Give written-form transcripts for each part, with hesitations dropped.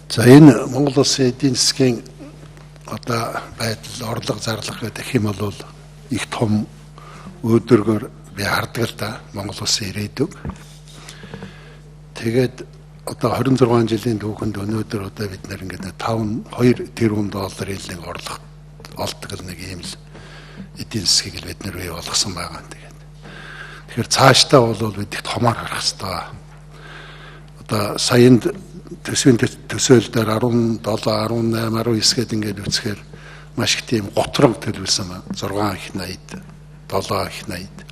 За энэ Монгол Улсын эдийн засгийн одоо байдал орлого зарлах гэх юм бол их том өдөргөр би хардаг л да Монгол Улсын ирээдүйг. Тэгээд одоо 26 жилийн түүхэнд өнөөдөр одоо бид нэр ингээд 2 тэрбум доллар хэлний орлого олдог нэг юм л эдийн засгийг бид нэр бий болгосон байгаа. Тэгэхээр цаашдаа бол бид их томоор харах хэрэгтэй. Одоо саянд төсвийн төсөөлөлөөр 17, 18, 19 гээд ингээд үсгээр маш их тийм готрог төлөвлөсөн байна. 6 их 80, 7 их 80.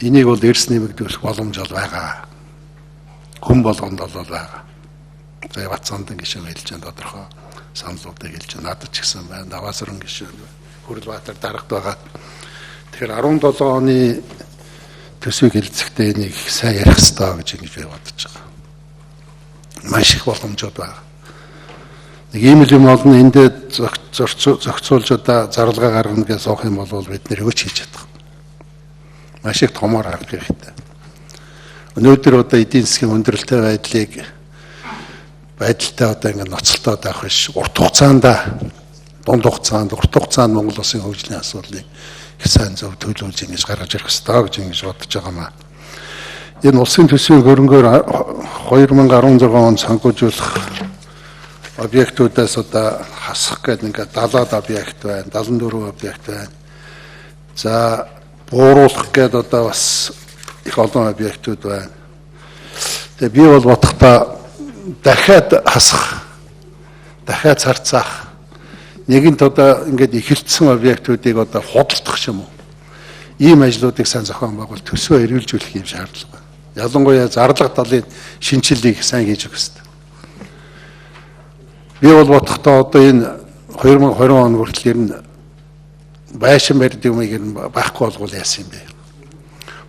Энийг бол эрс нэмэгдүүлэх боломж бол байгаа. Хүн болгонд бол байгаа. За Бацаандан гишүүн хэлж байгаа тодорхой саналуудыг хэлж байгаа. Надад ч гэсэн байна. Даваасран гишүүн Хүрлбаатар дарагт байгаа. Тэгэхээр 17 оны төсвийг хэлцэхдээ энийг сайн ярих хэрэгтэй гэж ингэж би бодож байгаа. Маш их боломжууд байна. Нэг ийм юм олон эндээ зохицуулж одоо зарлага гаргана гэж суух юм бол бид нэр өгч хийж чадах. Маш их томоор харах хэрэгтэй. Өнөөдөр одоо эдийн засгийн өндөрлөлттэй байдалтай одоо ингэ ноцолтоод авах биш. Урт хугацаанд урт хугацаанд Монгол Улсын хөгжлийн асуудлыг их сайн зөв төлөвлөж ингэж гаргаж ирэх хэрэгтэй гэж ингэж бодож байгаа маа. Энэ улсын төсвийн хөрөнгөөр 2016 онд санхүүжүүлэх объектуудаас одоо хасах гэдэг ингээд 70 объект байна, 74 объект байна. За бууруулах гэдэг одоо бас их олон объектууд байна. Тэгээ би бол бодохдоо дахиад хасах, дахиад царцаах нэгэнт одоо ингээд ихэлцсэн объектуудыг одоо худалдах юм уу? Ийм ажлуудыг сайн зохион байгуул төсвөө эргэлжүүлэх юм шаардлага байна. Ялангуяа зарлага талын шинжилгээг сайн хийж өгөх хэрэгтэй. Би бол бодохдоо одоо энэ 2020 он хүртэл ер нь байшин барьдаг юмыг байхгүй болгоул яасан юм бэ?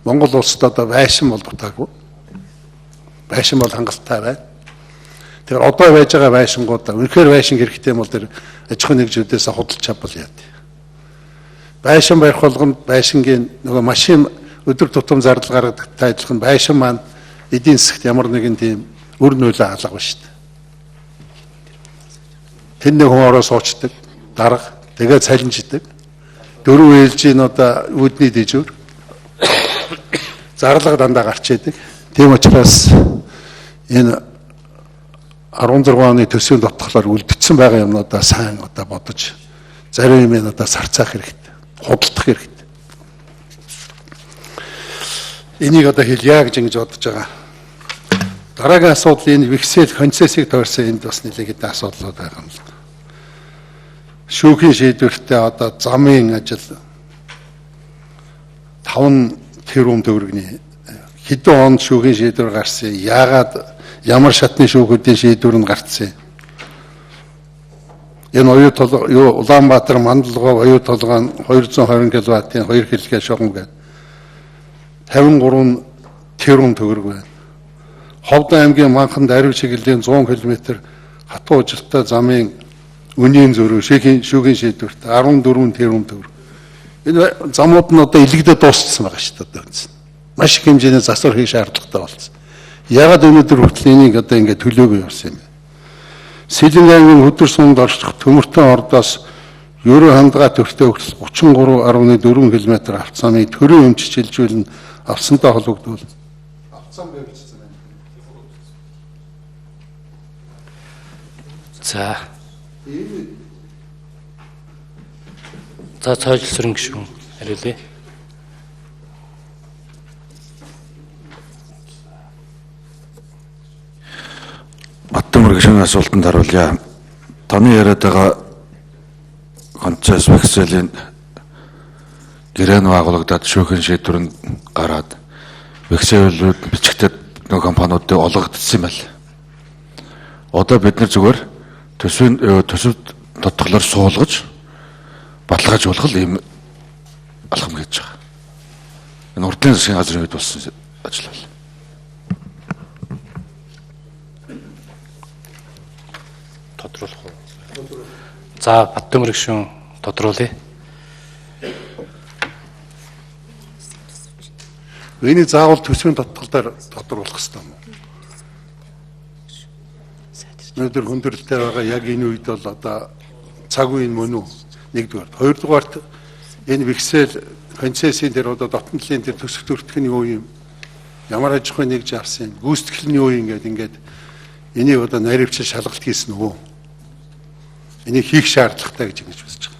Монгол улсад одоо байшин бол дутаагүй. Байшин бол хангалттай байна. Тэгэхээр одоо байж байгаа байшингуудаа үнэхээр байшин хэрэгтэй юм бол тэр аж ахуйн нэгжүүдээс худалдаж чавбал яа. Байшин барих болгонд байшингийн нөгөө машин өдөр тутам зардал гаргадагтай адилхан байшин маань эдийн засгт ямар нэгэн тийм өр нөлөө хаалга ба шүү дээ. Тэнд нэг хүн ороо суучдаг, дарга, тэгээ цалинждаг. 4 ээлжийн одоо үүдний дэжүүр зарлага дандаа гарч идэг. Тийм учраас энэ 16 оны төсвийн дотгохлоор үлдсэн байгаа юмнуудаа сайн одоо бодож зарим юм одоо сарцаах хэрэгтэй, худалдах хэрэгтэй. Энийг одоо хэлье гэж ингэж бодож байгаа. Дараагийн асуудал энэ вексел концессийг тойрсон энд бас нэлээд хэдэн асуудлууд байгаа юм л да. Шүүхийн шийдвэртээ одоо замын ажил 5 тэрбум төгрөгийн хэдэн онд шүүхийн шийдвэр гарсан, яагаад ямар шатны шүүхүүдийн шийдвэр нь гарцсан. Энэ Улаанбаатар Мандалгов оюу толгой 220 кВт-ийн 2 хэлгээ шугам гэдэг 53 тэрбум төгрөг байна. Ховд аймгийн Манхан Дарив чиглэлийн 100 км хатуу ужилттай замын үнийн зөрүү шүүхийн шийдвэрт 14 тэрбум төгрөг. Энэ замууд нь одоо илэгдээд дууссан байгаа шүү дээ. Маш их хэмжээний засвар хийх шаардлагатай болсон. Ягаад өнөөдөр хүртэл энийг одоо ингэ төлөөгүй явсан юм бэ? Сэлэн аймгийн хөдөр сумд орчих төмөртөө ордоос Ерөө хандгаа төртөө хүртэл 33.4 км авцааны төрийн өмч шилжүүлэн авсантай холбогдвол авцаан барьчихсан байна. За цойлсрын гишүүн хариулъя. Баттамөр гишүүний асуултанд хариулъя. Таны яриад байгаа концесс векселийн гэрэн байгуулагдаад шүүхийн шийдвэрэнд гараад векселүүд бичигдэд нөгөө компаниудад олгогдсон юм байна. Одоо бид нар зүгээр төсөв тодглоор суулгаж баталгаажуулах юм алхам хийж байгаа. Энэ урдлын засгийн газрын үед болсон ажил байна. Тодруулах уу? За Баттамөр гишүүн тодруулъя. Энийг заавал төсвийн тодтолдоор тодруулах хэрэгтэй юм. өнөөдөр хүндрэлтэй байгаа яг энэ үед бол одоо цаг үе мөн үү? Нэгдүгээр. Хоёрдугаарт энэ бэхсэл концессийн дээр одоо дотнолын дээр төсөх төртгөний юу юм? Ямар аж ахуйн нэгж авсан, гүйцэтгэлийн юу юм ингээд энийг одоо наривчил шалгалт хийсэн үү? Энийг хийх шаардлагатай гэж ингэж үзэж байгаа.